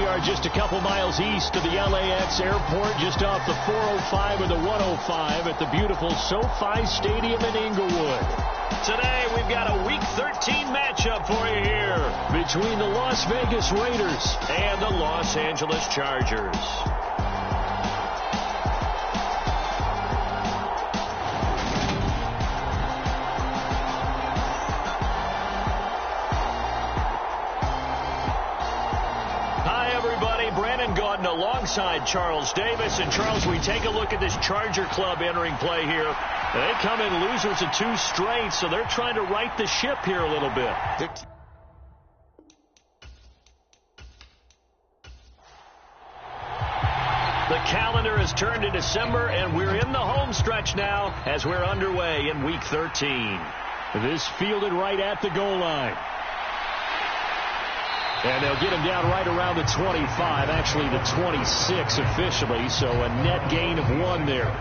We are just a couple miles east of the LAX airport, just off the 405 or the 105 at the beautiful SoFi Stadium in Inglewood. Today, we've got a Week 13 matchup for you here between the Las Vegas Raiders and the Los Angeles Chargers. Alongside Charles Davis. And Charles, we take a look at this Charger club entering play here. They come in losers of 2 straight, so they're trying to right the ship here a little bit. The calendar has turned to December, and we're in the home stretch now as we're underway in Week 13. This fielded right at the goal line. And they'll get him down right around the 25, actually the 26 officially, so a net gain of 1 there.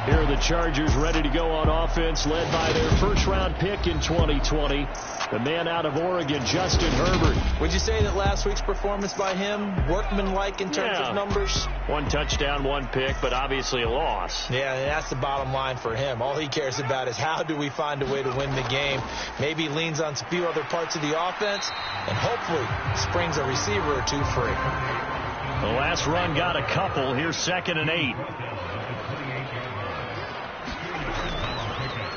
Here are the Chargers ready to go on offense, led by their first-round pick in 2020, the man out of Oregon, Justin Herbert. Would you say that last week's performance by him, workmanlike in terms of numbers? 1 touchdown, 1 pick, but obviously a loss. Yeah, that's the bottom line for him. All he cares about is how do we find a way to win the game. Maybe leans on a few other parts of the offense, and hopefully springs a receiver or 2 free. The last run got a couple. Here's 2nd and 8.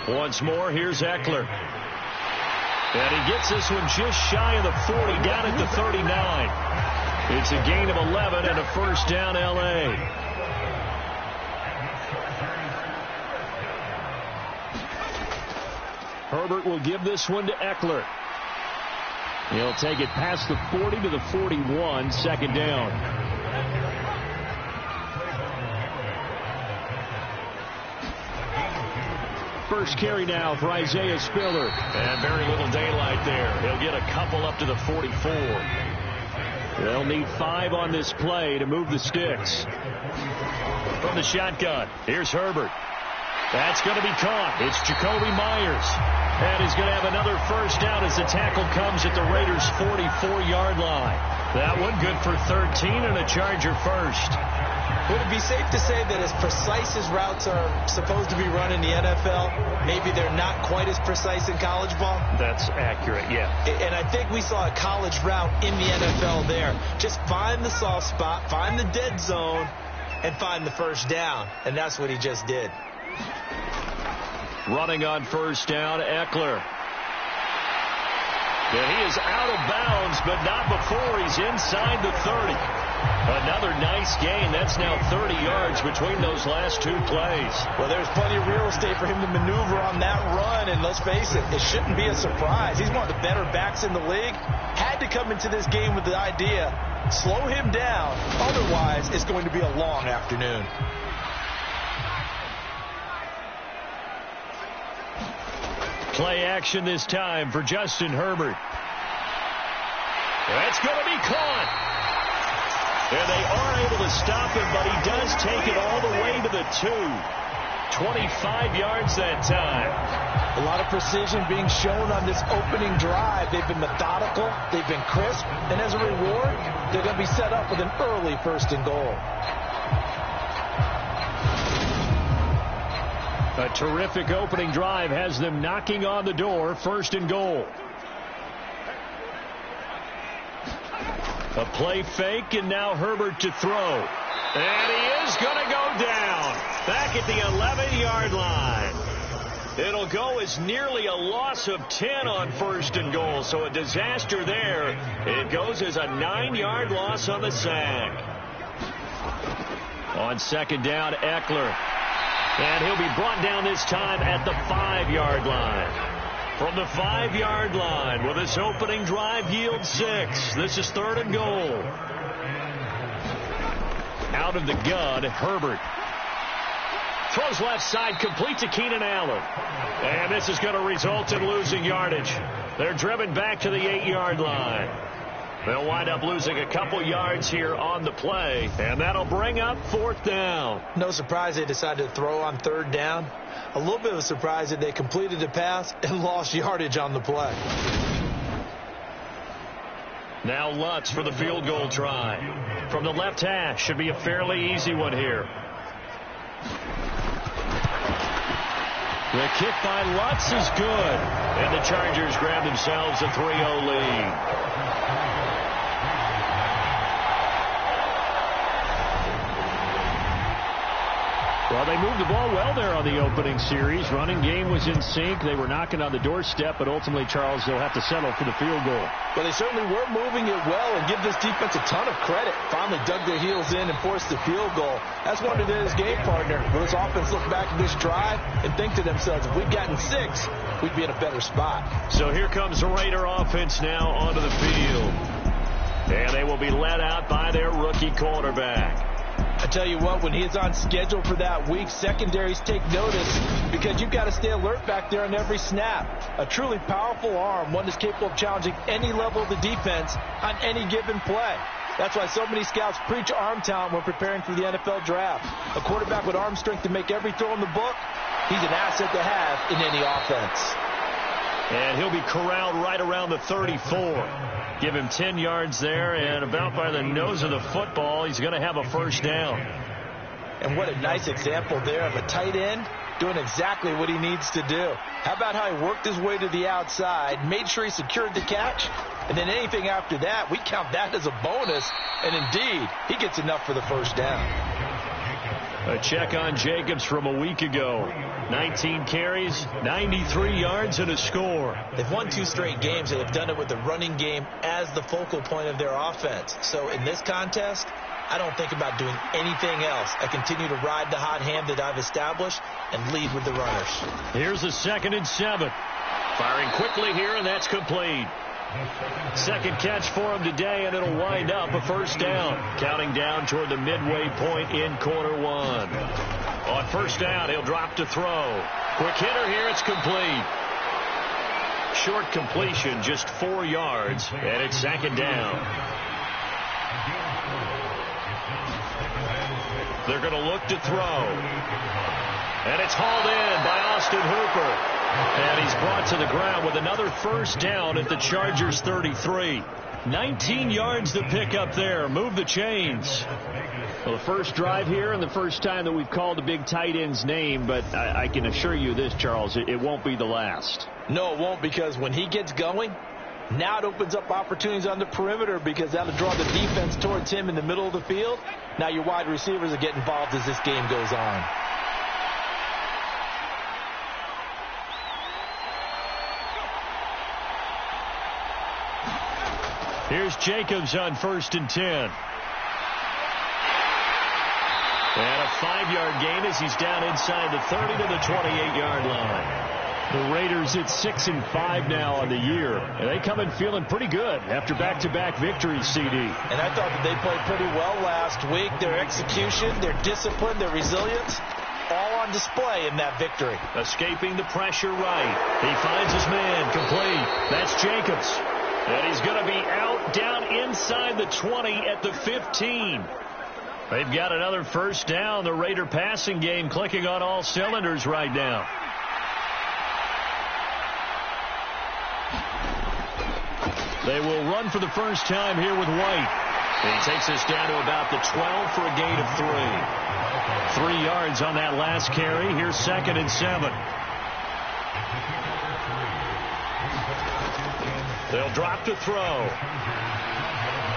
Once more, here's Eckler. And he gets this one just shy of the 40, down at the 39. It's a gain of 11 and a first down, L.A. Herbert will give this one to Eckler. He'll take it past the 40 to the 41, 2nd down. First carry now for Isaiah Spiller. And very little daylight there. He'll get a couple up to the 44. They'll need 5 on this play to move the sticks. From the shotgun, here's Herbert. That's going to be caught. It's Jacoby Myers. And he's going to have another first down as the tackle comes at the Raiders' 44-yard line. That one good for 13 and a Charger first. Would it be safe to say that as precise as routes are supposed to be run in the NFL, maybe they're not quite as precise in college ball? That's accurate, yeah. And I think we saw a college route in the NFL there. Just find the soft spot, find the dead zone, and find the first down. And that's what he just did. Running on first down, Eckler. And he is out of bounds, but not before he's inside the 30. Another nice gain. That's now 30 yards between those last 2 plays. Well, there's plenty of real estate for him to maneuver on that run, and let's face it, it shouldn't be a surprise. He's one of the better backs in the league. Had to come into this game with the idea, slow him down, otherwise it's going to be a long afternoon. Play action this time for Justin Herbert. That's going to be caught. And they are able to stop him, but he does take it all the way to the 2. 25 yards that time. A lot of precision being shown on this opening drive. They've been methodical, they've been crisp, and as a reward, they're going to be set up with an early 1st and goal. A terrific opening drive has them knocking on the door, 1st and goal. A play fake, and now Herbert to throw. And he is going to go down. Back at the 11-yard line. It'll go as nearly a loss of 10 on 1st and goal, so a disaster there. It goes as a 9-yard loss on the sack. On 2nd down, Eckler. And he'll be brought down this time at the 5-yard line. From the 5-yard line, will this opening drive yield 6? This is 3rd and goal. Out of the gun, Herbert. Throws left side, complete to Keenan Allen. And this is going to result in losing yardage. They're driven back to the 8-yard line. They'll wind up losing a couple yards here on the play, and that'll bring up 4th down. No surprise they decided to throw on 3rd down. A little bit of a surprise that they completed the pass and lost yardage on the play. Now Lutz for the field goal try. From the left hash, should be a fairly easy one here. The kick by Lutz is good. And the Chargers grab themselves a 3-0 lead. Well, they moved the ball well there on the opening series. Running game was in sync. They were knocking on the doorstep, but ultimately, Charles, they'll have to settle for the field goal. Well, they certainly were moving it well, and give this defense a ton of credit. Finally dug their heels in and forced the field goal. That's what it is, game partner. Will this offense look back at this drive and think to themselves, if we'd gotten 6, we'd be in a better spot. So here comes the Raider offense now onto the field. And they will be led out by their rookie quarterback. I tell you what, when he is on schedule for that week, secondaries take notice because you've got to stay alert back there on every snap. A truly powerful arm, one that's capable of challenging any level of the defense on any given play. That's why so many scouts preach arm talent when preparing for the NFL draft. A quarterback with arm strength to make every throw in the book, he's an asset to have in any offense. And he'll be corralled right around the 34. Give him 10 yards there, and about by the nose of the football, he's going to have a first down. And what a nice example there of a tight end doing exactly what he needs to do. How about how he worked his way to the outside, made sure he secured the catch, and then anything after that, we count that as a bonus, and indeed, he gets enough for the first down. A check on Jacobs from a week ago. 19 carries, 93 yards, and a score. They've won 2 straight games, and they've done it with the running game as the focal point of their offense. So in this contest, I don't think about doing anything else. I continue to ride the hot hand that I've established and lead with the runners. Here's a 2nd and 7. Firing quickly here, and that's complete. Second catch for him today, and it'll wind up a first down. Counting down toward the midway point in quarter 1. On first down, he'll drop to throw. Quick hitter here, it's complete. Short completion, just 4 yards, and it's 2nd down. They're going to look to throw. And it's hauled in by Austin Hooper. And he's brought to the ground with another first down at the Chargers 33. 19 yards to pick up there. Move the chains. Well, the first drive here and the first time that we've called the big tight end's name, but I can assure you this, Charles, it won't be the last. No, it won't, because when he gets going, now it opens up opportunities on the perimeter because that'll draw the defense towards him in the middle of the field. Now your wide receivers will get involved as this game goes on. Here's Jacobs on 1st and 10. And a 5-yard gain as he's down inside the 30 to the 28-yard line. The Raiders at 6-5 now on the year. And they come in feeling pretty good after back-to-back victories, CD. And I thought that they played pretty well last week. Their execution, their discipline, their resilience, all on display in that victory. Escaping the pressure right. He finds his man complete. That's Jacobs. And he's going to be out down inside the 20 at the 15. They've got another first down. The Raider passing game clicking on all cylinders right now. They will run for the first time here with White. And he takes us down to about the 12 for a gain of 3. 3 yards on that last carry. Here's 2nd and 7. They'll drop to throw.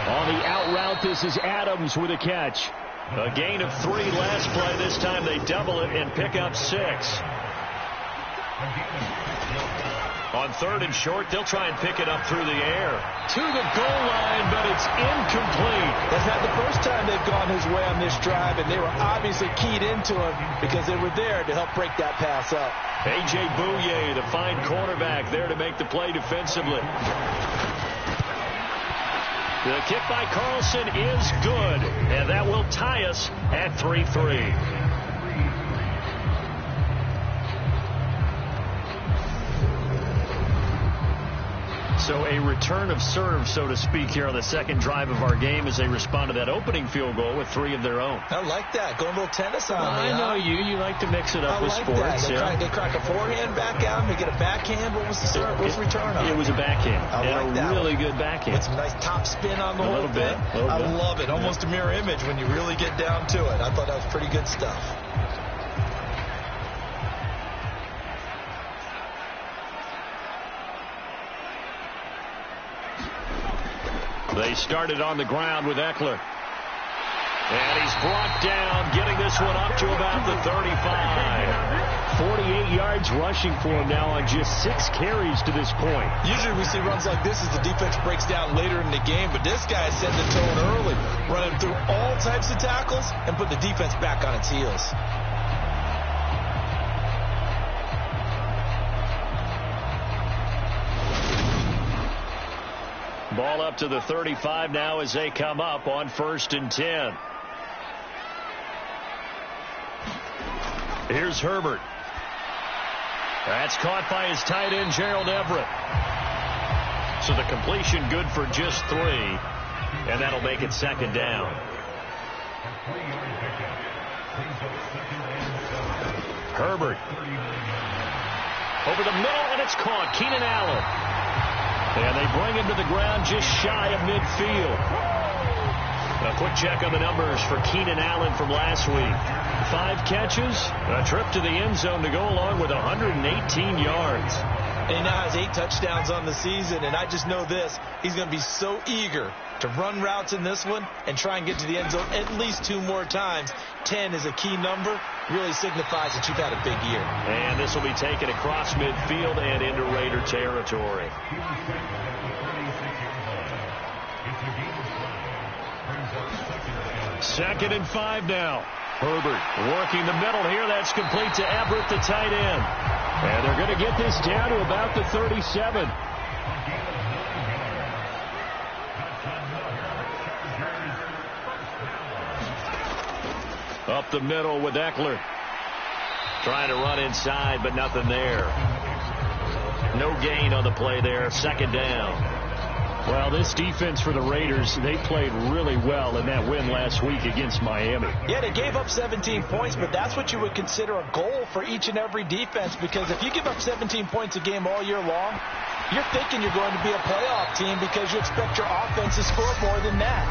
On the out route, this is Adams with a catch. A gain of 3 last play. This time they double it and pick up 6. On 3rd and short, they'll try and pick it up through the air. To the goal line, but it's incomplete. That's not the first time they've gone his way on this drive, and they were obviously keyed into him because they were there to help break that pass up. A.J. Bouye, the fine cornerback, there to make the play defensively. The kick by Carlson is good, and that will tie us at 3-3. So a return of serve, so to speak, here on the second drive of our game as they respond to that opening field goal with 3 of their own. I like that. Going a little tennis on me. I know you like to mix it up with sports. They crack a forehand back out. They get a backhand. What was the serve? What was the return on? It was a backhand. I like that. Really good backhand. With some nice top spin on the whole thing. I love it. Almost a mirror image when you really get down to it. I thought that was pretty good stuff. They started on the ground with Ekeler. And he's brought down, getting this one up to about the 35. 48 yards rushing for him now on just 6 carries to this point. Usually we see runs like this as the defense breaks down later in the game, but this guy set the tone early, running through all types of tackles and put the defense back on its heels. Ball up to the 35 now as they come up on 1st and 10. Here's Herbert. That's caught by his tight end, Gerald Everett. So the completion good for just 3. And that'll make it 2nd down. Herbert. Over the middle, and it's caught. Keenan Allen. And they bring him to the ground just shy of midfield. A quick check on the numbers for Keenan Allen from last week. 5 catches, a trip to the end zone to go along with 118 yards. And he now has 8 touchdowns on the season, and I just know this. He's going to be so eager to run routes in this one and try and get to the end zone at least 2 more times. 10 is a key number. Really signifies that you've had a big year. And this will be taken across midfield and into Raider territory. Second and 5 now. Herbert working the middle here. That's complete to Everett, the tight end. And they're going to get this down to about the 37. Up the middle with Ekeler. Trying to run inside, but nothing there. No gain on the play there. 2nd down. Well, this defense for the Raiders, they played really well in that win last week against Miami. Yeah, they gave up 17 points, but that's what you would consider a goal for each and every defense, because if you give up 17 points a game all year long, you're thinking you're going to be a playoff team because you expect your offense to score more than that.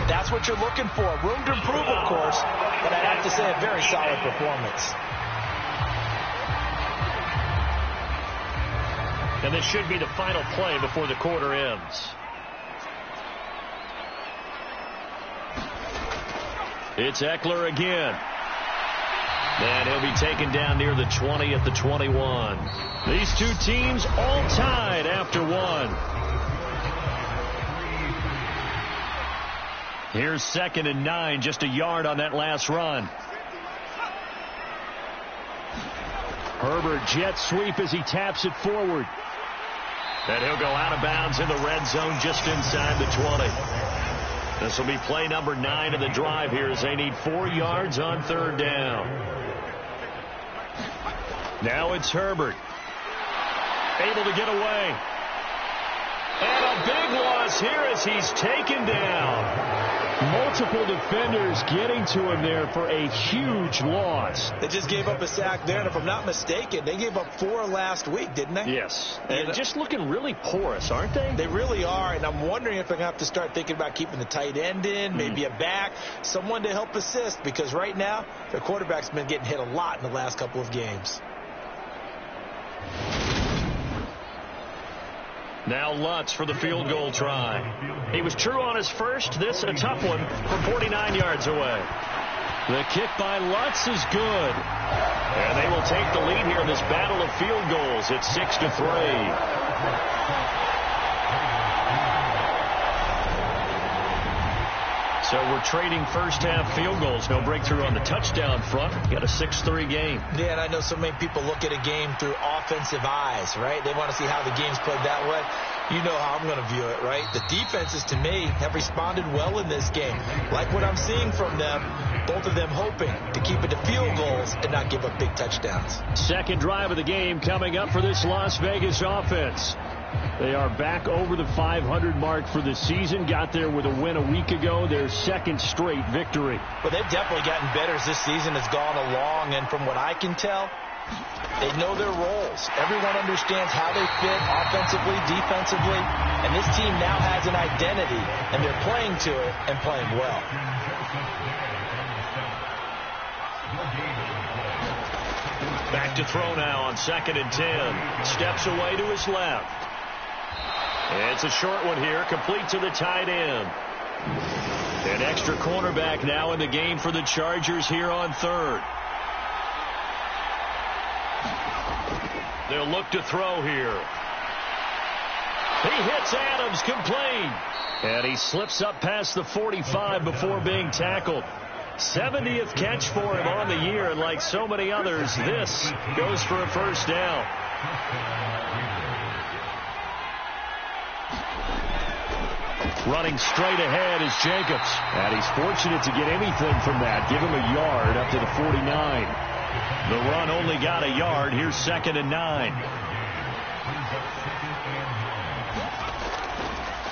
That's what you're looking for. Room to improve, of course, but I'd have to say a very solid performance. And this should be the final play before the quarter ends. It's Ekeler again. And he'll be taken down near the 20 at the 21. These 2 teams all tied after 1. Here's 2nd and 9, just a yard on that last run. Herbert jet sweep as he taps it forward. And he'll go out of bounds in the red zone just inside the 20. This will be play number 9 of the drive here as they need 4 yards on 3rd down. Now it's Herbert. Able to get away. And a big loss here as he's taken down. Multiple defenders getting to him there for a huge loss. They just gave up a sack there, and if I'm not mistaken, they gave up 4 last week, didn't they? Yes. And just looking really porous, aren't they? They really are, and I'm wondering if they're going to have to start thinking about keeping the tight end in, maybe a back, someone to help assist, because right now their quarterback's been getting hit a lot in the last couple of games. Now Lutz for the field goal try. He was true on his first. This a tough one from 49 yards away. The kick by Lutz is good. And they will take the lead here in this battle of field goals. It's 6-3. So we're trading first-half field goals. No breakthrough on the touchdown front. Got a 6-3 game. Yeah, and I know so many people look at a game through offensive eyes, right? They want to see how the game's played that way. You know how I'm going to view it, right? The defenses, to me, have responded well in this game. Like what I'm seeing from them, both of them hoping to keep it to field goals and not give up big touchdowns. Second drive of the game coming up for this Las Vegas offense. They are back over the 500 mark for the season. Got there with a win a week ago. Their second straight victory. Well, they've definitely gotten better as this season has gone along. And from what I can tell, they know their roles. Everyone understands how they fit offensively, defensively. And this team now has an identity, and they're playing to it and playing well. Back to throw now on 2nd and 10. Steps away to his left. It's a short one here, complete to the tight end. An extra cornerback now in the game for the Chargers here on 3rd. They'll look to throw here. He hits Adams, complete. And he slips up past the 45 before being tackled. 70th catch for him on the year, and like so many others, this goes for a first down. Running straight ahead is Jacobs. And he's fortunate to get anything from that. Give him a yard up to the 49. The run only got a yard. Here's 2nd and 9.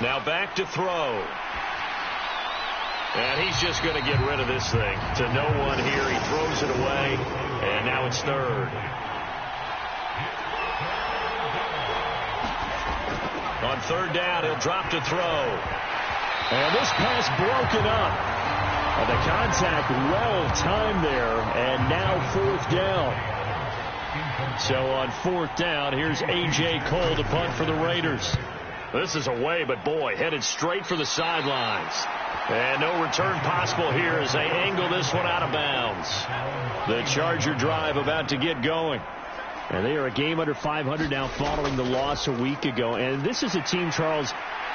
Now back to throw. And he's just going to get rid of this thing. To no one here. He throws it away. And now it's 3rd. On 3rd down, he'll drop to throw. And this pass broken up. And the contact well timed there. And now 4th down. So on 4th down, here's A.J. Cole to punt for the Raiders. This is away, but boy, headed straight for the sidelines. And no return possible here as they angle this one out of bounds. The Charger drive about to get going. And they are a game under 500 now following the loss a week ago. And this is a team, Charles,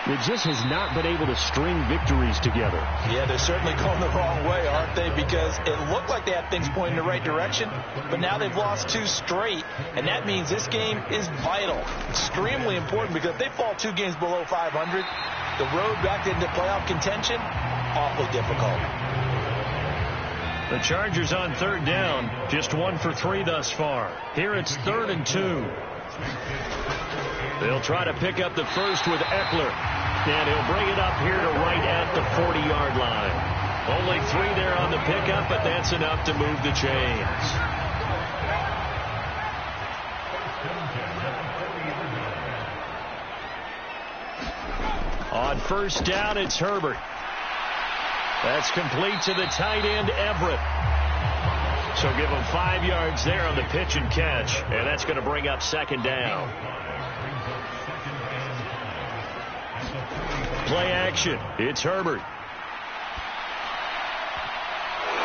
that just has not been able to string victories together. Yeah, they're certainly going the wrong way, aren't they? Because it looked like they had things pointing in the right direction, but now they've lost 2 straight, and that means this game is vital, extremely important, because if they fall 2 games below 500, the road back into playoff contention, awfully difficult. The Chargers on 3rd down, just 1 for 3 thus far. Here it's 3rd and 2. They'll try to pick up the first with Eckler. And he'll bring it up here to right at the 40-yard line. Only 3 there on the pickup, but that's enough to move the chains. On 1st down, it's Herbert. That's complete to the tight end, Everett. So give him 5 yards there on the pitch and catch. And that's going to bring up 2nd down. Play action. It's Herbert.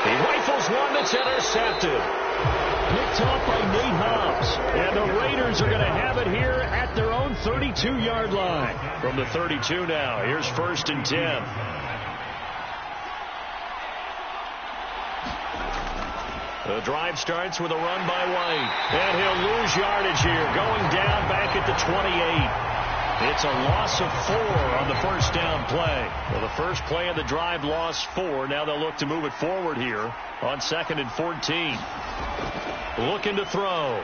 He rifles one that's intercepted. Picked off by Nate Hobbs. And the Raiders are going to have it here at their own 32-yard line. From the 32 now, here's 1st and 10. The drive starts with a run by White. And he'll lose yardage here. Going down back at the 28. It's a loss of 4 on the 1st down play. Well, the first play of the drive lost 4. Now they'll look to move it forward here on 2nd and 14. Looking to throw.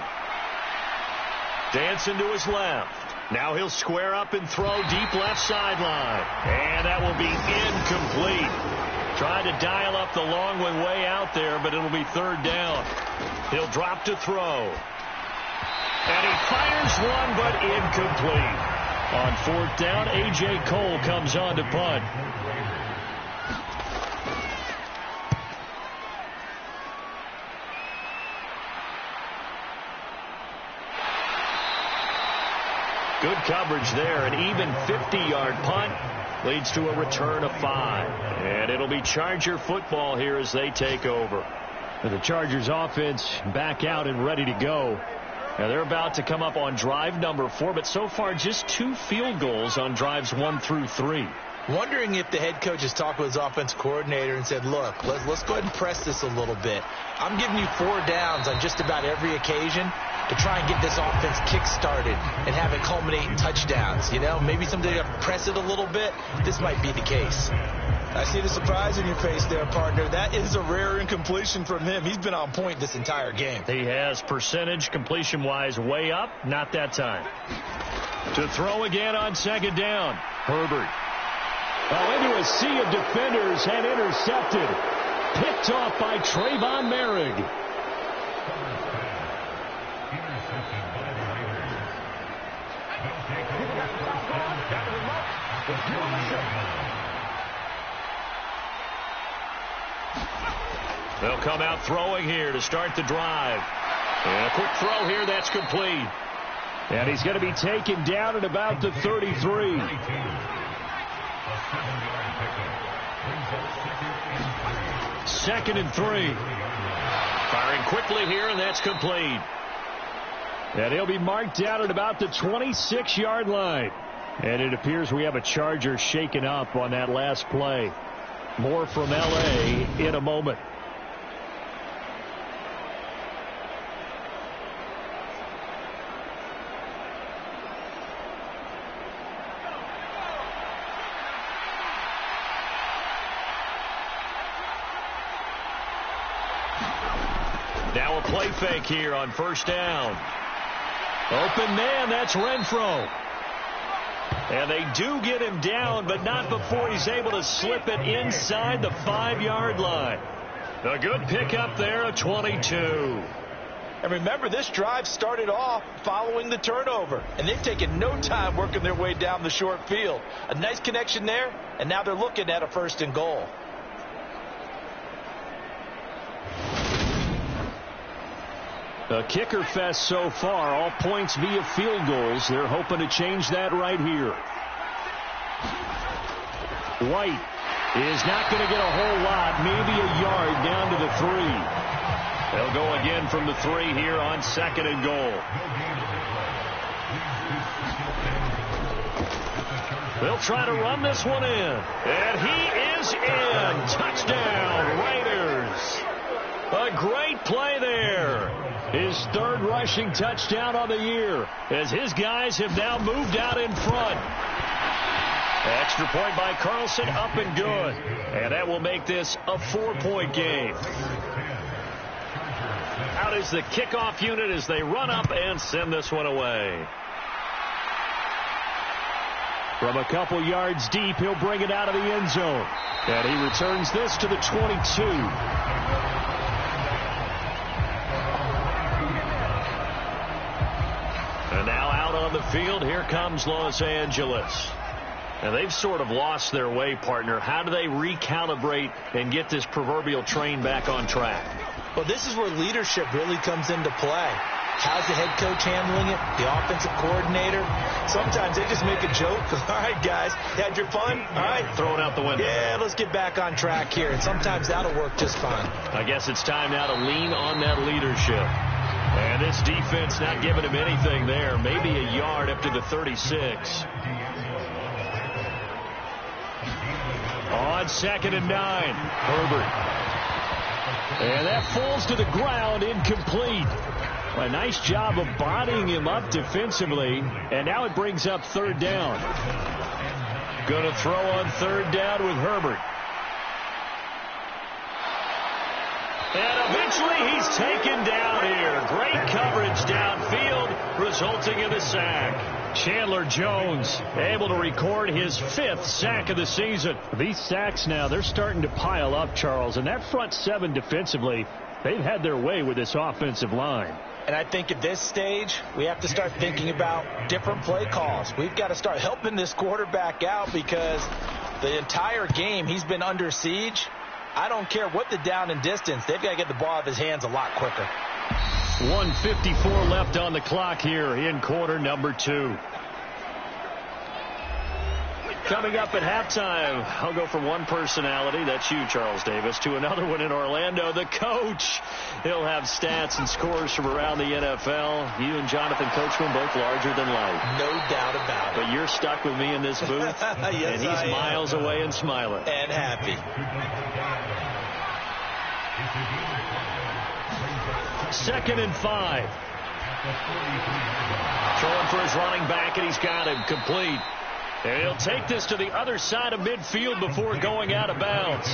Dancing to his left. Now he'll square up and throw deep left sideline. And that will be incomplete. Trying to dial up the long one way out there, but it'll be 3rd down. He'll drop to throw. And he fires one, but incomplete. On 4th down, A.J. Cole comes on to punt. Good coverage there. An even 50-yard punt leads to a return of 5. And it'll be Charger football here as they take over. And the Chargers offense back out and ready to go. Now they're about to come up on drive number 4, but so far just 2 field goals on drives 1 through 3. Wondering if the head coach has talked with his offense coordinator and said, look, let's go ahead and press this a little bit. I'm giving you 4 downs on just about every occasion. to try and get this offense kick-started and have it culminate in touchdowns. You know, maybe someday to press it a little bit. This might be the case. I see the surprise in your face there, partner. That is a rare incompletion from him. He's been on point this entire game. He has percentage completion-wise way up. Not that time. To throw again on second down. Herbert. Into a sea of defenders and intercepted. Picked off by Trayvon Merrick. They'll come out throwing here to start the drive. And a quick throw here, that's complete. And he's going to be taken down at about the 33. Second and 3. Firing quickly here, and that's complete. And he'll be marked down at about the 26-yard line. And it appears we have a Charger shaken up on that last play. More from L.A. in a moment. Now a play fake here on first down. Open man, that's Renfro. And they do get him down, but not before he's able to slip it inside the 5-yard line. A good pickup there at 22. And remember, this drive started off following the turnover, and they've taken no time working their way down the short field. A nice connection there, and now they're looking at a 1st and goal. A kicker fest so far, all points via field goals. They're hoping to change that right here. White is not going to get a whole lot, maybe a yard down to the 3. They'll go again from the 3 here on 2nd and goal. They'll try to run this one in. And he is in. Touchdown, Raiders. A great play there. His 3rd rushing touchdown on the year as his guys have now moved out in front. Extra point by Carlson, up and good. And that will make this a 4-point game. Out is the kickoff unit as they run up and send this one away. From a couple yards deep, he'll bring it out of the end zone. And he returns this to the 22. And now out on the field, here comes Los Angeles. And they've sort of lost their way, partner. How do they recalibrate and get this proverbial train back on track? Well, this is where leadership really comes into play. How's the head coach handling it? The offensive coordinator? Sometimes they just make a joke. All right, guys, had your fun? All right. Throw it out the window. Yeah, let's get back on track here. And sometimes that'll work just fine. I guess it's time now to lean on that leadership. And this defense not giving him anything there. Maybe a yard up to the 36. On 2nd and 9, Herbert. And that falls to the ground, incomplete. A nice job of bodying him up defensively. And now it brings up 3rd down. Going to throw on 3rd down with Herbert. And eventually he's taken down here. Great coverage downfield, resulting in a sack. Chandler Jones able to record his 5th sack of the season. These sacks now, they're starting to pile up, Charles. And that front 7 defensively, they've had their way with this offensive line. And I think at this stage, we have to start thinking about different play calls. We've got to start helping this quarterback out because the entire game he's been under siege. I don't care what the down and distance. They've got to get the ball out of his hands a lot quicker. 1:54 left on the clock here in quarter number 2. Coming up at halftime, I'll go from one personality, that's you, Charles Davis, to another one in Orlando, the coach. He'll have stats and scores from around the NFL. You and Jonathan Coachman both larger than life. No doubt about it. But you're stuck with me in this booth, yes, and he's miles away and smiling. And happy. 2nd and 5. Throwing for his running back, and he's got him complete. And he'll take this to the other side of midfield before going out of bounds.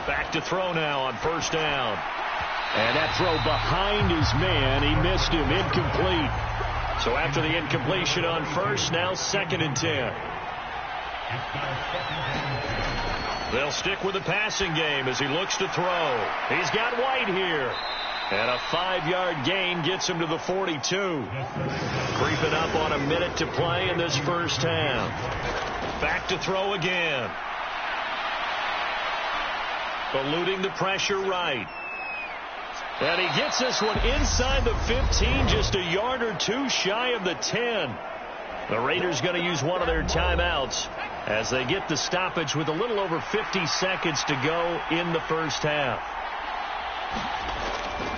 Back to throw now on first down. And that throw behind his man, he missed him, incomplete. So after the incompletion on first, now 2nd and 10. They'll stick with the passing game as he looks to throw. He's got White here. And a 5-yard gain gets him to the 42. Creeping up on a minute to play in this first half. Back to throw again. Eluding the pressure right. And he gets this one inside the 15, just a yard or two shy of the 10. The Raiders going to use one of their timeouts as they get the stoppage with a little over 50 seconds to go in the first half.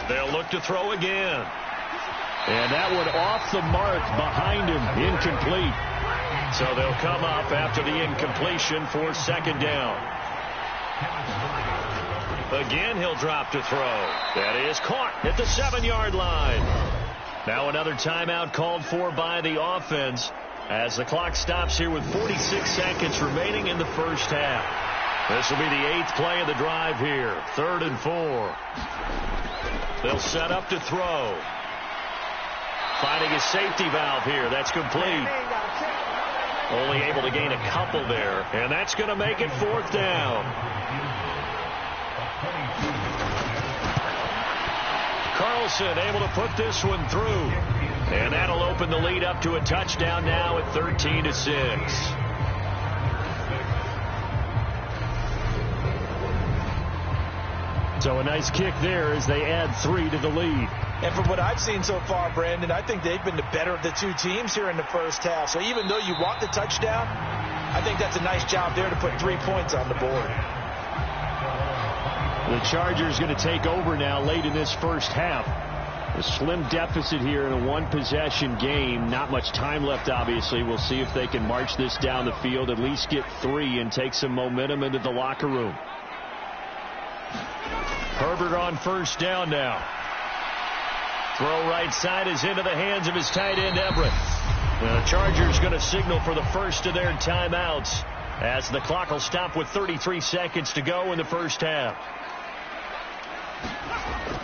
They'll look to throw again. And that one off the mark behind him, incomplete. So they'll come up after the incompletion for 2nd down. Again, he'll drop to throw. That is caught at the 7-yard line. Now another timeout called for by the offense as the clock stops here with 46 seconds remaining in the first half. This will be the 8th play of the drive here. 3rd and 4. They'll set up to throw. Finding his safety valve here. That's complete. Only able to gain a couple there. And that's going to make it 4th down. Carlson able to put this one through. And that'll open the lead up to a touchdown now at 13-6. So a nice kick there as they add 3 to the lead. And from what I've seen so far, Brandon, I think they've been the better of the two teams here in the first half. So even though you want the touchdown, I think that's a nice job there to put 3 points on the board. The Chargers going to take over now late in this first half. A slim deficit here in a one-possession game. Not much time left, obviously. We'll see if they can march this down the field, at least get 3 and take some momentum into the locker room. Herbert on first down now. Throw right side is into the hands of his tight end, Everett. The Chargers going to signal for the first of their timeouts as the clock will stop with 33 seconds to go in the first half.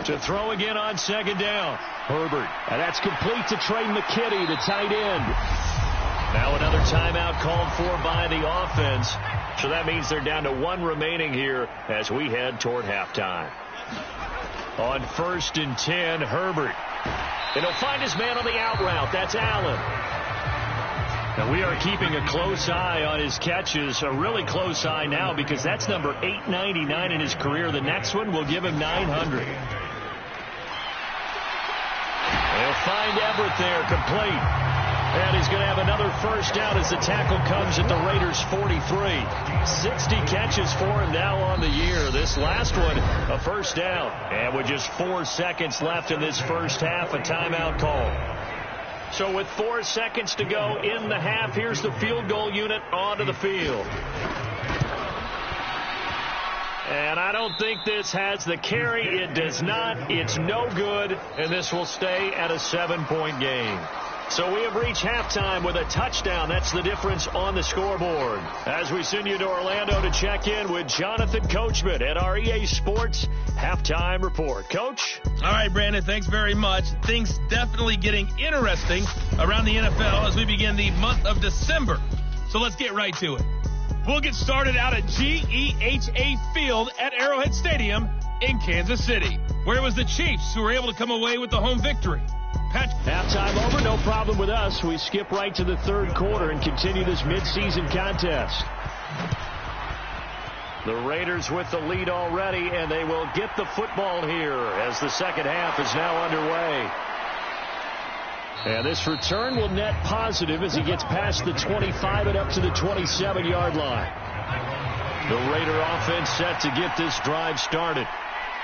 To throw again on 2nd down. Herbert. And that's complete to Trey McKitty, the tight end. Now another timeout called for by the offense. So that means they're down to 1 remaining here as we head toward halftime. On 1st and 10, Herbert. And he'll find his man on the out route. That's Allen. And we are keeping a close eye on his catches, a really close eye now because that's number 899 in his career. The next one will give him 900. They'll find Everett there, complete. And he's going to have another first down as the tackle comes at the Raiders' 43. 60 catches for him now on the year. This last one, a first down. And with just 4 seconds left in this first half, a timeout call. So with 4 seconds to go in the half, here's the field goal unit onto the field. And I don't think this has the carry. It does not. It's no good. And this will stay at a 7-point game. So we have reached halftime with a touchdown. That's the difference on the scoreboard. As we send you to Orlando to check in with Jonathan Coachman at our EA Sports Halftime Report. Coach? All right, Brandon, thanks very much. Things definitely getting interesting around the NFL as we begin the month of December. So let's get right to it. We'll get started out at GEHA Field at Arrowhead Stadium in Kansas City, where it was the Chiefs who were able to come away with the home victory. Halftime over, no problem with us. We skip right to the 3rd quarter and continue this midseason contest. The Raiders with the lead already, and they will get the football here as the second half is now underway. And this return will net positive as he gets past the 25 and up to the 27-yard line. The Raider offense set to get this drive started.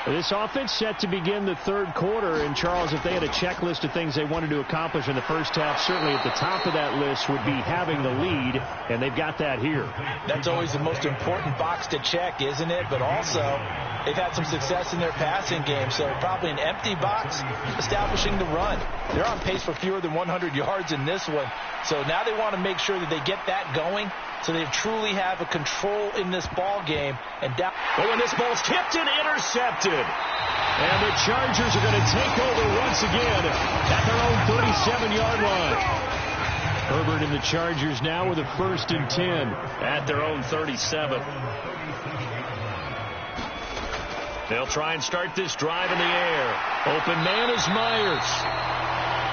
This offense set to begin the third quarter. And, Charles, if they had a checklist of things they wanted to accomplish in the first half, certainly at the top of that list would be having the lead, and they've got that here. That's always the most important box to check, isn't it? But also, they've had some success in their passing game, so probably an empty box establishing the run. They're on pace for fewer than 100 yards in this one, so now they want to make sure that they get that going so they truly have a control in this ball game. And down. But when this ball's tipped and intercepted, and the Chargers are going to take over once again at their own 37-yard line. Herbert and the Chargers now with a 1st and 10 at their own 37. They'll try and start this drive in the air. Open man is Myers.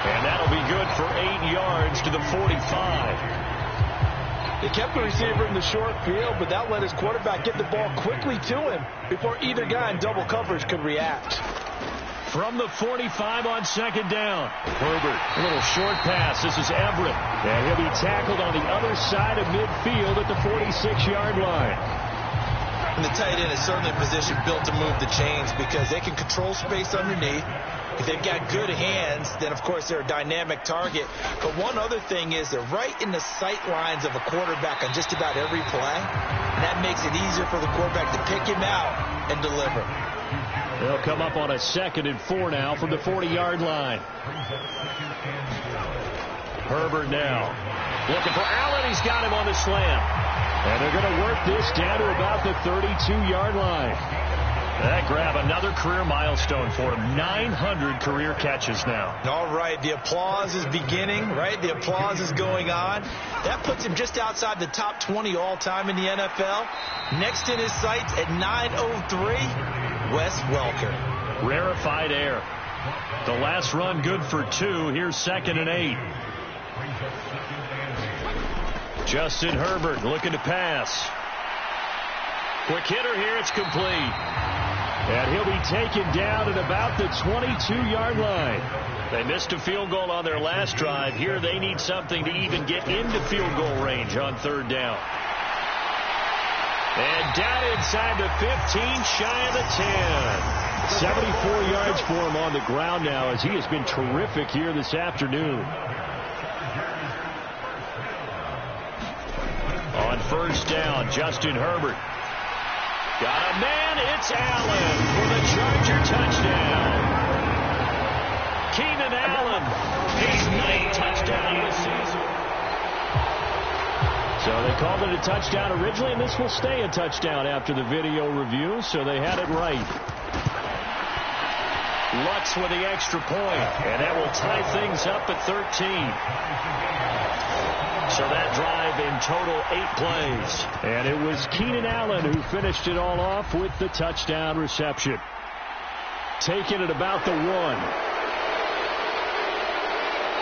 And that'll be good for 8 yards to the 45. They kept the receiver in the short field, but that let his quarterback get the ball quickly to him before either guy in double coverage could react. From the 45 on 2nd down. Herbert, a little short pass. This is Everett. And he'll be tackled on the other side of midfield at the 46-yard line. And the tight end is certainly a position built to move the chains because they can control space underneath. If they've got good hands, then, of course, they're a dynamic target. But one other thing is they're right in the sight lines of a quarterback on just about every play. And that makes it easier for the quarterback to pick him out and deliver. They'll come up on a 2nd and 4 now from the 40-yard line. Herbert now looking for Allen. He's got him on the slant. And they're going to work this down to about the 32-yard line. That grab another career milestone for him. 900 career catches now. All right, the applause is beginning, right? The applause is going on. That puts him just outside the top 20 all-time in the NFL. Next in his sights at 9:03, Wes Welker. Rarefied air. The last run good for 2. Here's 2nd and 8. Justin Herbert looking to pass. Quick hitter here. It's complete. And he'll be taken down at about the 22-yard line. They missed a field goal on their last drive. Here they need something to even get into field goal range on 3rd down. And down inside the 15, shy of the 10. 74 yards for him on the ground now as he has been terrific here this afternoon. On 1st down, Justin Herbert. Got a man, it's Allen for the Charger touchdown. Keenan Allen, his 9th touchdown this season. So they called it a touchdown originally, and this will stay a touchdown after the video review, so they had it right. Lutz with the extra point, and that will tie things up at 13. So that drive in total 8 plays. And it was Keenan Allen who finished it all off with the touchdown reception. Taking it about the 1.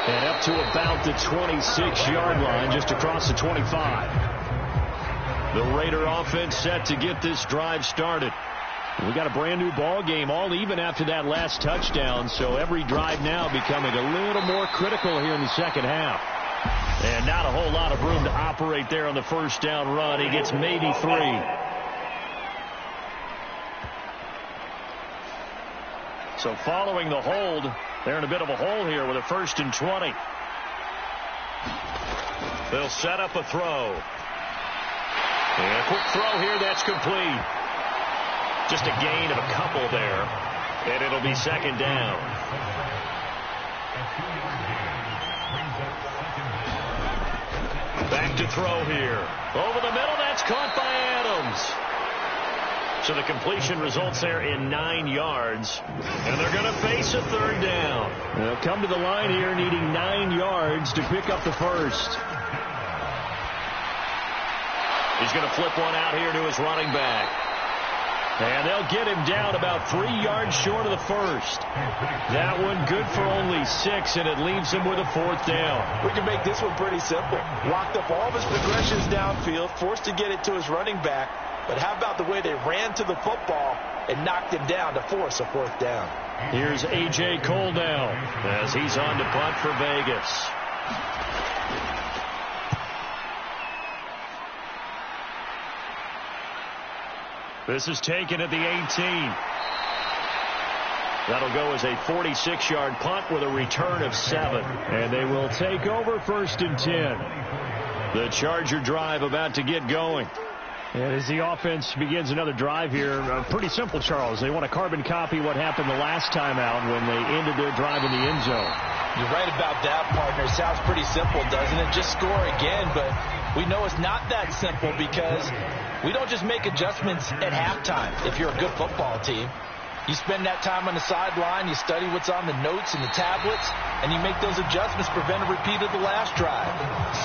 And up to about the 26-yard line, just across the 25. The Raider offense set to get this drive started. We got a brand new ball game, all even after that last touchdown. So every drive now becoming a little more critical here in the second half. And not a whole lot of room to operate there on the 1st down run. He gets maybe 3. So following the hold, they're in a bit of a hole here with a 1st and 20. They'll set up a throw. And a quick throw here, that's complete. Just a gain of a couple there. And it'll be 2nd down. Back to throw here. Over the middle, that's caught by Adams. So the completion results there in 9 yards. And they're going to face a 3rd down. They'll come to the line here needing 9 yards to pick up the 1st. He's going to flip one out here to his running back. And they'll get him down about 3 yards short of the 1st. That one good for only 6, and it leaves him with a 4th down. We can make this one pretty simple. Locked up all of his progressions downfield, forced to get it to his running back. But how about the way they ran to the football and knocked him down to force a 4th down? Here's A.J. Cole now as he's on to punt for Vegas. This is taken at the 18. That'll go as a 46-yard punt with a return of 7. And they will take over 1st and 10. The Charger drive about to get going. And as the offense begins another drive here, pretty simple, Charles. They want to carbon copy what happened the last time out when they ended their drive in the end zone. You're right about that, partner. It sounds pretty simple, doesn't it? Just score again, but we know it's not that simple because we don't just make adjustments at halftime if you're a good football team. You spend that time on the sideline, you study what's on the notes and the tablets, and you make those adjustments, prevent a repeat of the last drive.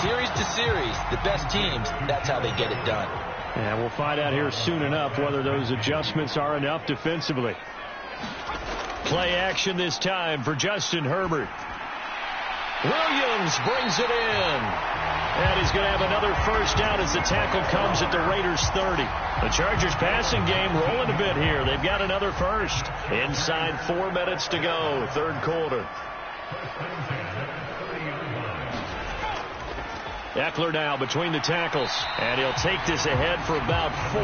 Series to series, the best teams, that's how they get it done. And we'll find out here soon enough whether those adjustments are enough defensively. Play action this time for Justin Herbert. Williams brings it in. And he's going to have another first down as the tackle comes at the Raiders' 30. The Chargers passing game rolling a bit here. They've got another first. Inside 4 minutes to go, 3rd quarter. Eckler now between the tackles. And he'll take this ahead for about 4.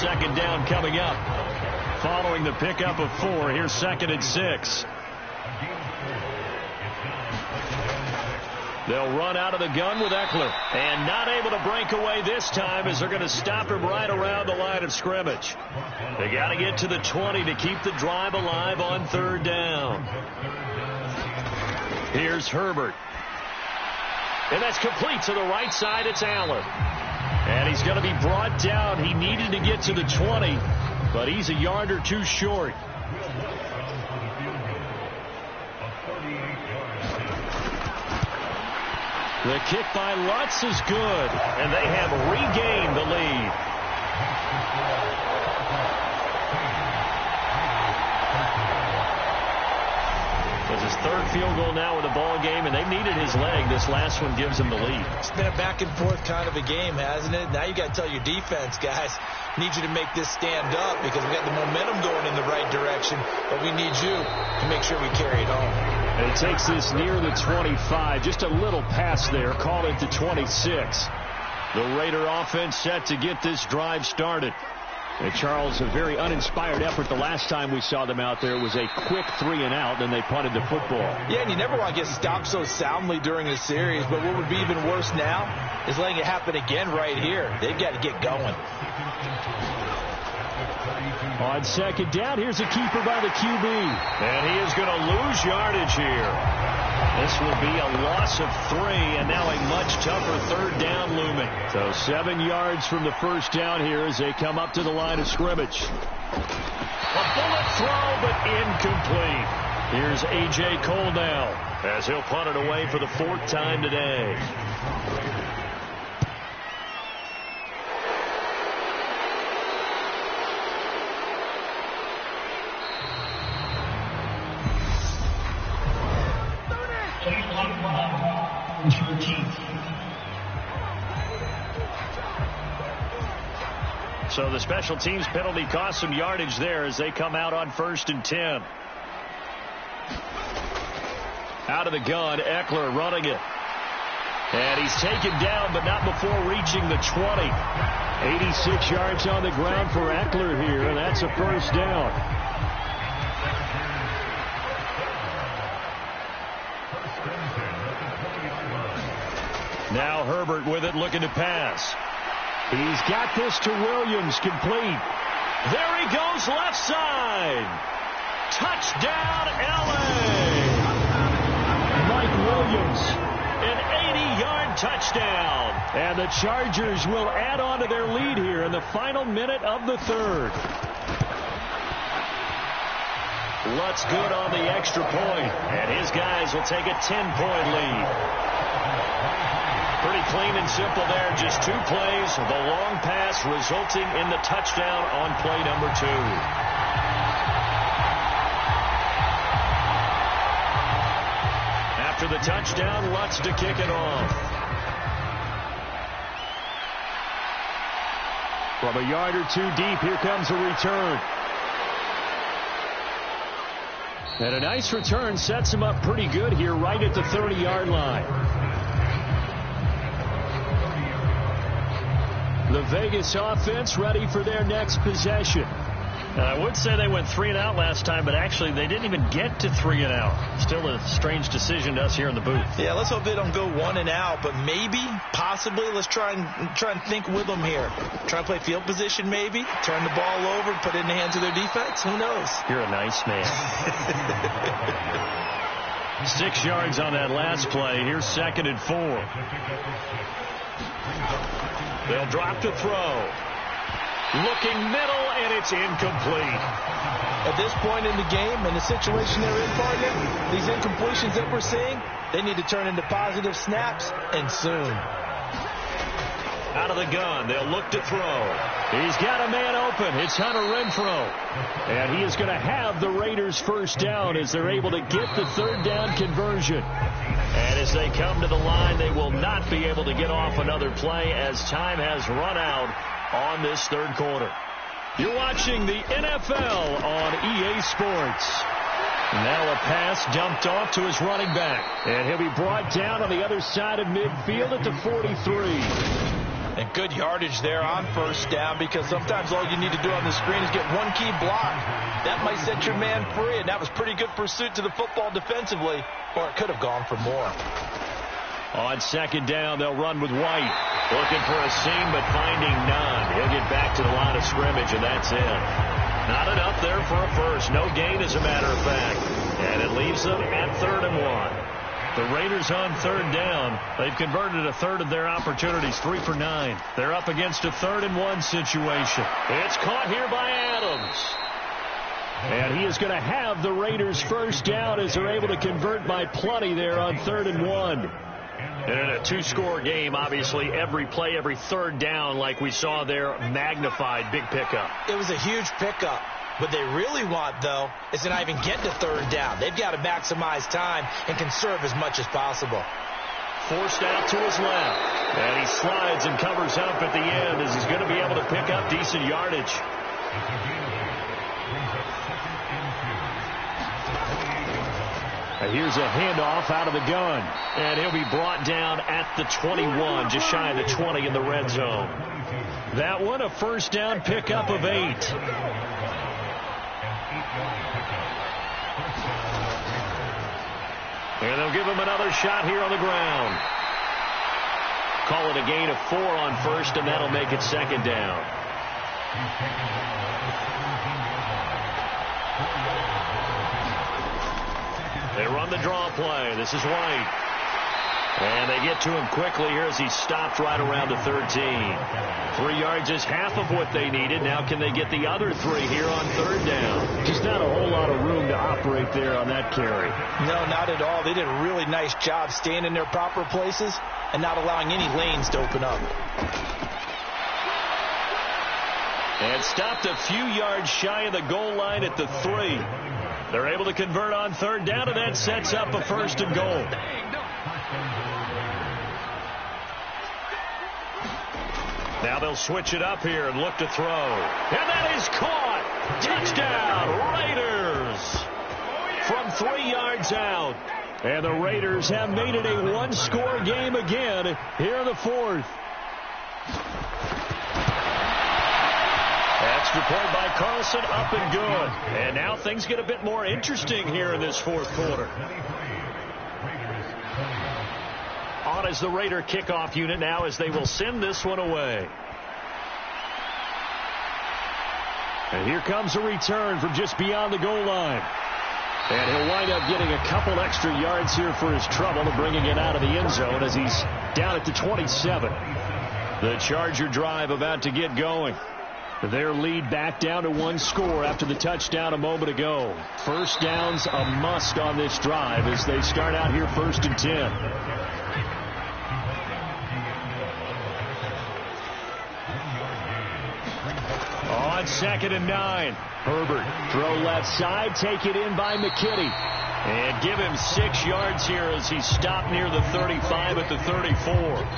2nd down coming up. Following the pickup of 4, here's 2nd and 6. They'll run out of the gun with Eckler. And not able to break away this time as they're going to stop him right around the line of scrimmage. They got to get to the 20 to keep the drive alive on 3rd down. Here's Herbert. And that's complete to the right side. It's Allen. And he's going to be brought down. He needed to get to the 20, but he's a yard or 2 short. The kick by Lutz is good, and they have regained the lead. It's his 3rd field goal now in the ball game, and they needed his leg. This last one gives him the lead. It's been a back-and-forth kind of a game, hasn't it? Now you got to tell your defense, guys, need you to make this stand up because we got the momentum going in the right direction, but we need you to make sure we carry it home. And he takes this near the 25. Just a little pass there. Call it the 26. The Raider offense set to get this drive started. And Charles, a very uninspired effort the last time we saw them out there. It was a quick 3 and out, and they punted the football. Yeah, and you never want to get stopped so soundly during the series, but what would be even worse now is letting it happen again right here. They've got to get going. On 2nd down, here's a keeper by the QB. And he is going to lose yardage here. This will be a loss of 3, and now a much tougher 3rd down looming. So 7 yards from the first down here as they come up to the line of scrimmage. A bullet throw, but incomplete. Here's A.J. Cole now as he'll punt it away for the 4th time today. So the special teams penalty cost some yardage there as they come out on 1st and 10. Out of the gun, Eckler running it. And he's taken down, but not before reaching the 20. 86 yards on the ground for Eckler here, and that's a first down. Now Herbert with it, looking to pass. He's got this to Williams, complete. There he goes, left side. Touchdown, L.A. Mike Williams, an 80-yard touchdown. And the Chargers will add on to their lead here in the final minute of the 3rd. Lutz good on the extra point, and his guys will take a 10-point lead. Pretty clean and simple there. Just 2 plays. The long pass resulting in the touchdown on play number 2. After the touchdown, Lutz to kick it off. From a yard or 2 deep, here comes a return. And a nice return sets him up pretty good here right at the 30-yard line. The Vegas offense ready for their next possession. I would say they went 3 and out last time, but actually they didn't even get to 3 and out. Still a strange decision to us here in the booth. Yeah, let's hope they don't go 1 and out, but maybe, possibly, let's try and think with them here. Try and play field position maybe, turn the ball over, put it in the hands of their defense. Who knows? You're a nice man. 6 yards on that last play. Here's 2nd and 4. They'll drop to throw. Looking middle, and it's incomplete. At this point in the game and the situation they're in, partner, these incompletions that we're seeing, they need to turn into positive snaps, and soon. Out of the gun, they'll look to throw. He's got a man open. It's Hunter Renfrow. And he is going to have the Raiders first down as they're able to get the 3rd down conversion. And as they come to the line, they will not be able to get off another play as time has run out on this 3rd quarter. You're watching the NFL on EA Sports. Now a pass dumped off to his running back. And he'll be brought down on the other side of midfield at the 43. And good yardage there on first down, because sometimes all you need to do on the screen is get one key block. That might set your man free, and that was pretty good pursuit to the football defensively, or it could have gone for more. On 2nd down, they'll run with White. Looking for a seam, but finding none. He'll get back to the line of scrimmage, and that's it. Not enough there for a first. No gain, as a matter of fact. And it leaves them at 3rd and 1. The Raiders on 3rd down. They've converted a 1/3 of their opportunities, 3 for 9. They're up against a 3rd and 1 situation. It's caught here by Adams. And he is going to have the Raiders first down as they're able to convert by plenty there on 3rd and 1. And in a 2-score game, obviously, every play, every 3rd down, like we saw there, magnified. Big pickup. It was a huge pickup. What they really want, though, is to not even get to 3rd down. They've got to maximize time and conserve as much as possible. Forced out to his left. And he slides and covers up at the end as he's going to be able to pick up decent yardage. Here's a handoff out of the gun. And he'll be brought down at the 21, just shy of the 20 in the red zone. That one, a first down pickup of 8. And they'll give him another shot here on the ground. Call it a gain of 4 on first, and that'll make it 2nd down. They run the draw play. This is White. And they get to him quickly here as he stopped right around the 13. 3 yards is half of what they needed. Now can they get the other 3 here on 3rd down? Just not a whole lot of room to operate there on that carry. No, not at all. They did a really nice job staying in their proper places and not allowing any lanes to open up. And stopped a few yards shy of the goal line at the 3. They're able to convert on 3rd down, and that sets up a 1st and goal. Now they'll switch it up here and look to throw. And that is caught. Touchdown, Raiders. From 3 yards out. And the Raiders have made it a 1-score game again here in the 4th. Extra point by Carlson, up and good. And now things get a bit more interesting here in this 4th quarter. On is the Raider kickoff unit now as they will send this one away. And here comes a return from just beyond the goal line. And he'll wind up getting a couple extra yards here for his trouble and bringing it out of the end zone as he's down at the 27. The Charger drive about to get going. Their lead back down to 1 score after the touchdown a moment ago. First down's a must on this drive as they start out here 1st and 10. On 2nd and 9. Herbert, throw left side, take it in by McKinney. And give him 6 yards here as he stopped near the 35 at the 34.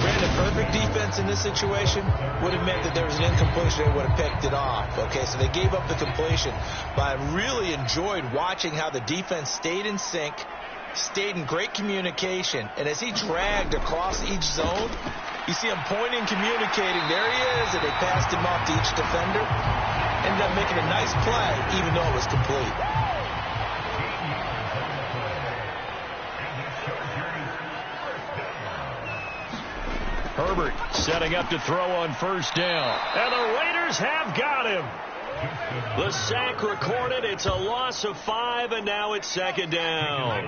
Brandon, perfect defense in this situation would have meant that there was an incompletion. They would have picked it off. Okay, so they gave up the completion. But I really enjoyed watching how the defense stayed in sync, stayed in great communication. And as he dragged across each zone, you see him pointing, communicating. There he is, and they passed him off to each defender. ended up making a nice play, even though it was complete. Herbert setting up to throw on first down. And the Raiders have got him. The sack recorded. It's a loss of 5, and now it's second down.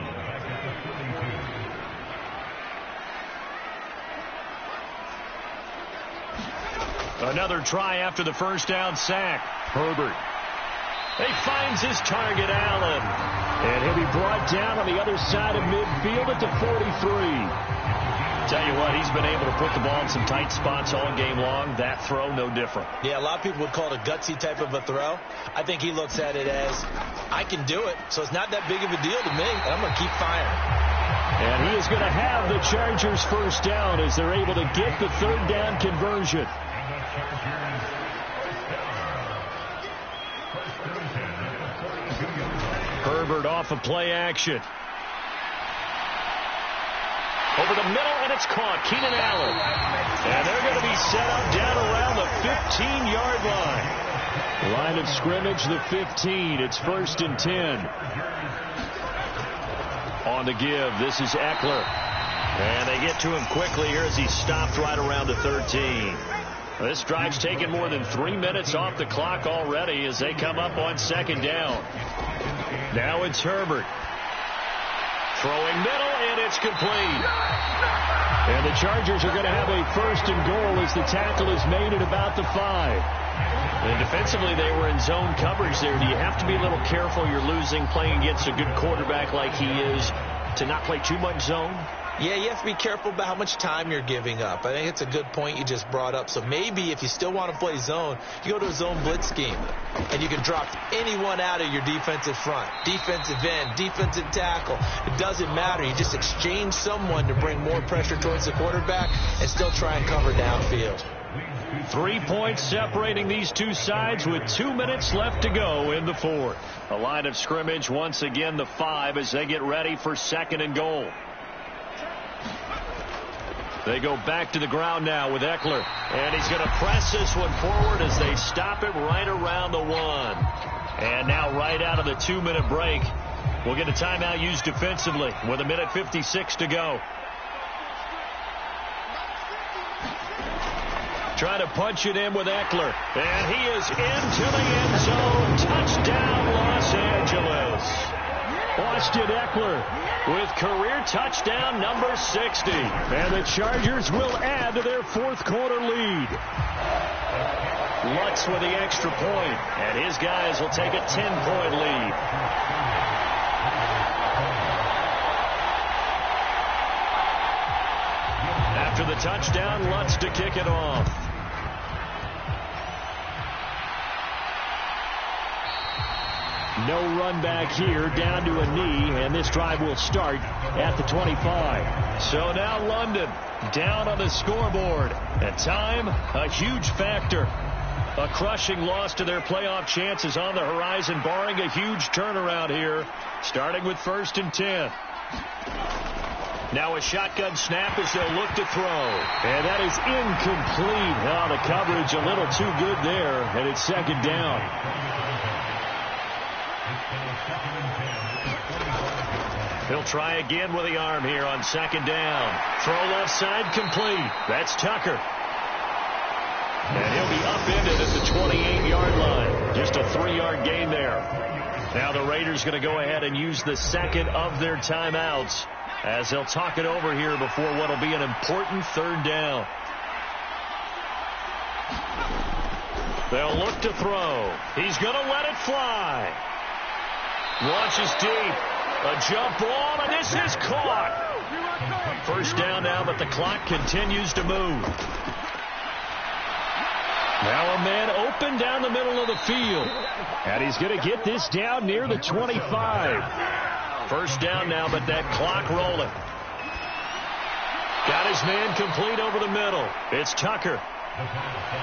Another try after the first down sack. Herbert. He finds his target, Allen. And he'll be brought down on the other side of midfield at the 43. Tell you what, he's been able to put the ball in some tight spots all game long. That throw, no different. Yeah, a lot of people would call it a gutsy type of a throw. I think he looks at it as, I can do it, so it's not that big of a deal to me, and I'm going to keep firing. And he is going to have the Chargers first down as they're able to get the third down conversion. Herbert off of play action. Over the middle, and it's caught. Keenan Allen. And they're going to be set up down around the 15-yard line. Line of scrimmage, the 15. It's 1st and 10. On the give, this is Eckler. And they get to him quickly here as he's stopped right around the 13. This drive's taken more than 3 minutes off the clock already as they come up on second down. Now it's Herbert. Throwing middle, and it's complete. And the Chargers are going to have a 1st and goal as the tackle is made at about the 5. And defensively, they were in zone coverage there. Do you have to be a little careful? You're losing playing against a good quarterback like he is to not play too much zone? Yeah, you have to be careful about how much time you're giving up. I think it's a good point you just brought up. So maybe if you still want to play zone, you go to a zone blitz scheme. And you can drop anyone out of your defensive front. Defensive end, defensive tackle. It doesn't matter. You just exchange someone to bring more pressure towards the quarterback and still try and cover downfield. 3 points separating these two sides with 2 minutes left to go in the fourth. A line of scrimmage once again the 5 as they get ready for 2nd and goal. They go back to the ground now with Eckler. And he's going to press this one forward as they stop him right around the 1. And now right out of the 2-minute break, we'll get a timeout used defensively with 1:56 to go. Trying to punch it in with Eckler. And he is into the end zone. Touchdown, Los Angeles. Austin Eckler with career touchdown number 60. And the Chargers will add to their 4th quarter lead. Lutz with the extra point, and his guys will take a 10-point lead. After the touchdown, Lutz to kick it off. No run back here, down to a knee, and this drive will start at the 25. So now London down on the scoreboard. And time, a huge factor. A crushing loss to their playoff chances on the horizon, barring a huge turnaround here, starting with 1st and 10. Now a shotgun snap as they'll look to throw. And that is incomplete. Oh, the coverage a little too good there, and it's 2nd down. He'll try again with the arm here on 2nd down. Throw left side complete. That's Tucker. And he'll be upended at the 28-yard line. Just a 3-yard gain there. Now the Raiders going to go ahead and use the 2nd of their timeouts as they'll talk it over here before what will be an important 3rd down. They'll look to throw. He's going to let it fly. Launches deep. A jump ball, and this is caught. 1st down now, but the clock continues to move. Now a man open down the middle of the field. And he's going to get this down near the 25. 1st down now, but that clock rolling. Got his man complete over the middle. It's Tucker.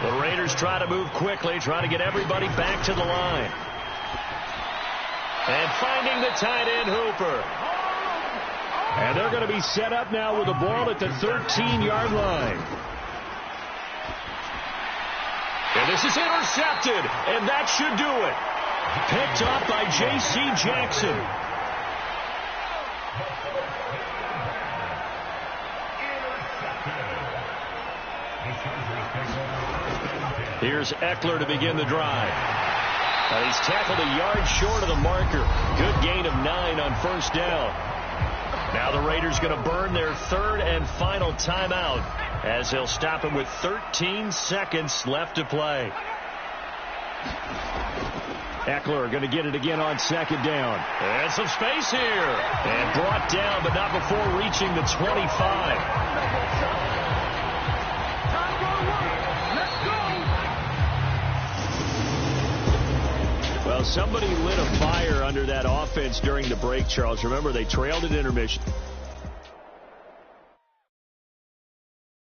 The Raiders try to move quickly, try to get everybody back to the line. And finding the tight end, Hooper. And they're going to be set up now with the ball at the 13-yard line. And this is intercepted, and that should do it. Picked up by J.C. Jackson. Here's Eckler to begin the drive. He's tackled a yard short of the marker. Good gain of 9 on first down. Now the Raiders going to burn their third and final timeout as he'll stop him with 13 seconds left to play. Eckler going to get it again on second down. And some space here. And brought down, but not before reaching the 25. Well, somebody lit a fire under that offense during the break, Charles. Remember, they trailed at intermission.